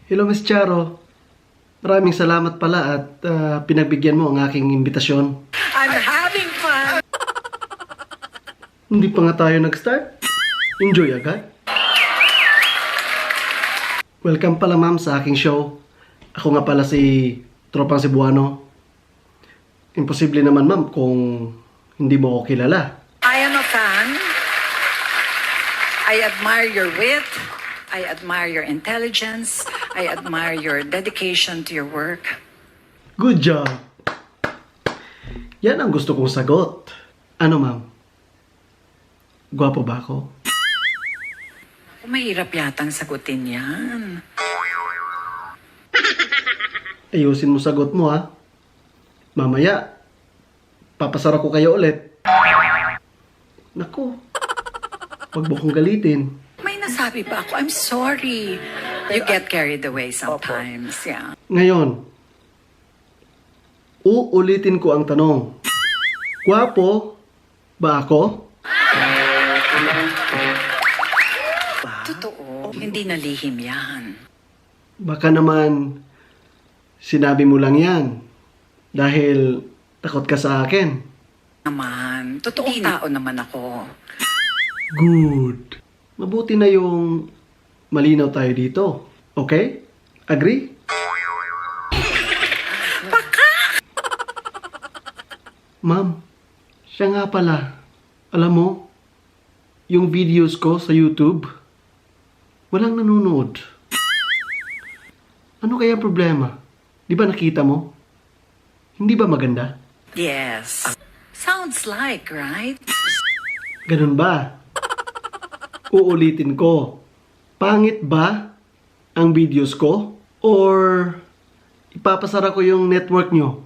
Hello, Miss Charo. Maraming salamat pala at pinagbigyan mo ang aking imbitasyon. I'm having fun. Hindi pa nga tayo nag-start. Enjoy agad. Welcome pala ma'am sa aking show. Ako nga pala si Tropang Cebuano. Imposible naman ma'am kung hindi mo ako kilala. I am a fan. I admire your wit. I admire your intelligence. I admire your dedication to your work. Good job! Yan ang gusto kong sagot. Ano ma'am? Gwapo ba ako? Mahirap yatang sagutin yan. Ayusin mo sagot mo ha. Mamaya, papasara ko kayo ulit. Naku, wag mo kong galitin. May nasabi pa ako, I'm sorry. You get carried away sometimes, yeah. Ngayon, uulitin ko ang tanong. Gwapo ba ako? Totoo, hindi nalihim yan. Baka naman sinabi mo lang yan dahil takot ka sa akin. Naman, totoong tao naman ako. Good. Mabuti na yung malinaw tayo dito. Okay? Agree? Ma'am, siya nga pala. Alam mo, yung videos ko sa YouTube, walang nanonood. Ano kaya ang problema? Di ba nakita mo? Hindi ba maganda? Yes. Sounds like, right? Ganun ba? Uulitin ko. Pangit ba ang videos ko? Or ipapasara ko yung network nyo?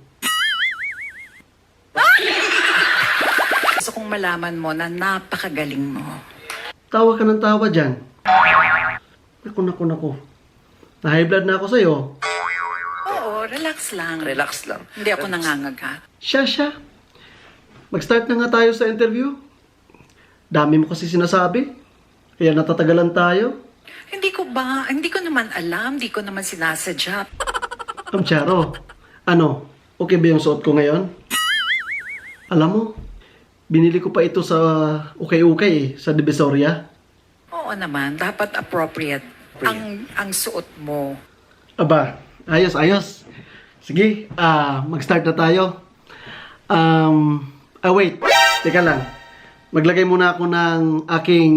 Gusto kong malaman mo na napakagaling mo. Tawa ka ng tawa dyan. Naku. Na-high blood na ako sa'yo. Oo, relax lang. Relax lang. Hindi ako nangangaga. Siya. Mag-start na nga tayo sa interview. Dami mo kasi sinasabi. Kaya natatagalan tayo. Hindi ko naman alam, hindi ko naman sinasadya. Ma'am Charo, ano? Okay ba yung suot ko ngayon? Alam mo, binili ko pa ito sa ukay-ukay sa Divisoria. Oo naman, dapat appropriate ang suot mo. Aba, ayos. Sige, mag-start na tayo. Wait. Teka lang. Maglagay muna ako ng aking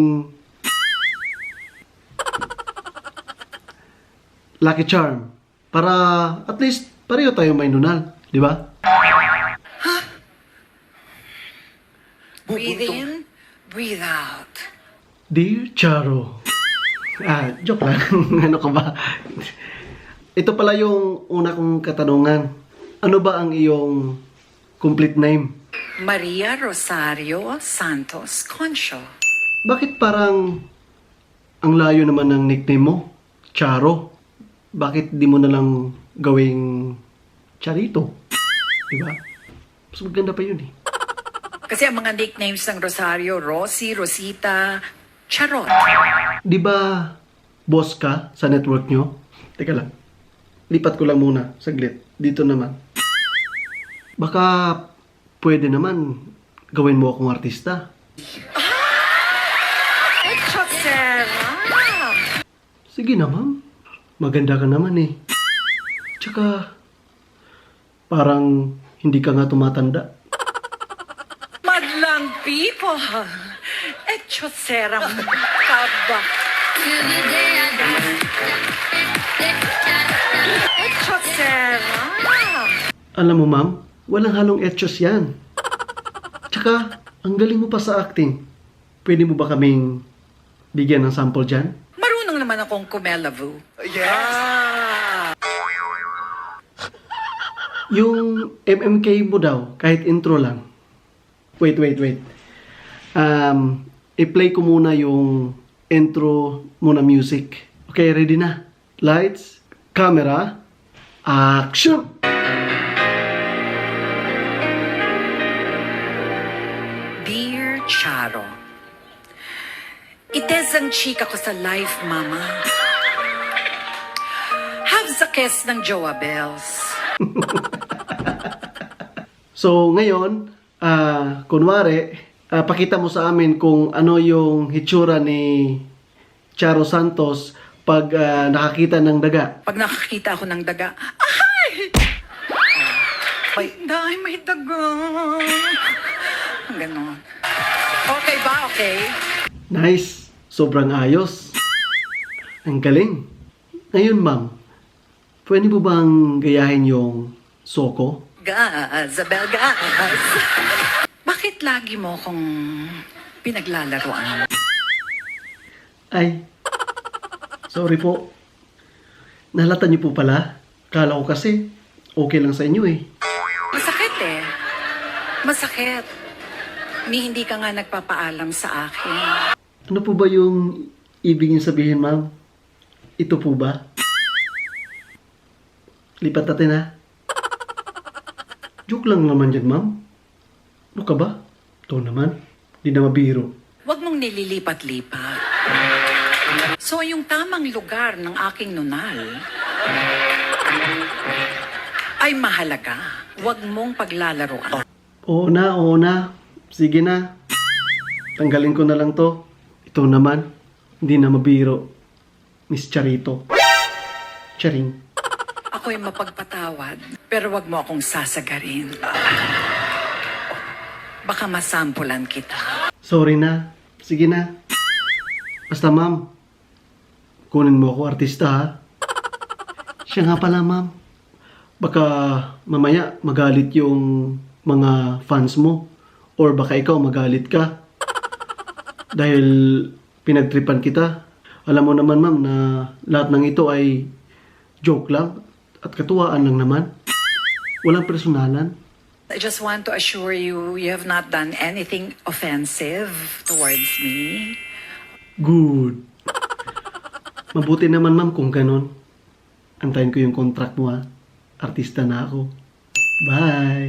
Lucky Charm. Para at least pareho tayo mainunan. Di ba? Breathe in, breathe out. Dear Charo. Joke lang. Ano ka ba? Ito pala yung una kong katanungan. Ano ba ang iyong complete name? Maria Rosario Santos Concho. Bakit parang ang layo naman ng nickname mo? Charo. Bakit di mo na lang gawing Charito? Diba? Mas maganda pa yun eh. Kasi ang mga nicknames ng Rosario, Rosie, Rosita, Charot. Di ba boss ka sa network nyo? Teka lang. Lipat ko lang muna. Saglit. Dito naman. Baka pwede naman gawin mo akong artista. Chosera! Sige na, ma'am. Maganda ka naman eh. Tsaka, parang hindi ka nga tumatanda. Madlang people! Chosera ka ba? Chosera! Alam mo, ma'am, walang halong etchos yan. Tsaka, ang galing mo pa sa acting. Pwede mo ba kaming bigyan ng sample dyan? Marunong naman akong kumelavu. Yung MMK mo daw, kahit intro lang. Wait. I-play ko muna yung intro muna music. Okay, ready na? Lights, camera, action! Dear Charo, ites ang chika ko sa life, mama. sa kiss ng Joa Bells. So, ngayon, kunwari, pakita mo sa amin kung ano yung hitsura ni Charo Santos pag nakakita ng daga. Pag nakakita ako ng daga, ay! Ay, dahil may daga. Ganon. Okay ba? Okay? Nice. Sobrang ayos. Ang galing. Ngayon, ma'am, pwede mo bang gayahin yung Soko? Gazabel, gas. Bakit lagi mo akong pinaglalaroan? Ay, sorry po. Nahalata niyo po pala. Kala ko kasi okay lang sa inyo eh. Masakit eh. Masakit. Ni hindi ka nga nagpapaalam sa akin. Ano po ba yung ibig niyo sabihin, ma'am? Ito po ba? Lipat natin ha. Joke lang naman yan, ma'am. Ano ka ba? Ito naman. Di na mabiro. Huwag mong nililipat-lipat. So, yung tamang lugar ng aking nunal ay mahalaga. Huwag mong paglalaroan. Oo na. Sige na. Tanggalin ko na lang to. Ito naman. Hindi na mabiro. Miss Charito. Charing. Ako'y mapagpatawad, pero wag mo akong sasagarin. Baka masampulan kita. Sorry na. Sige na. Basta ma'am, kunin mo ako artista ha. Siya nga pala ma'am. Baka mamaya magalit yung mga fans mo. Or baka ikaw magalit ka. Dahil pinagtripan kita. Alam mo naman ma'am na lahat ng ito ay joke lang at katuwaan lang naman. Walang personalan. I just want to assure you, you have not done anything offensive towards me. Good. Mabuti naman ma'am kung ganon. Antayin ko yung contract mo ha. Artista na ako. Bye!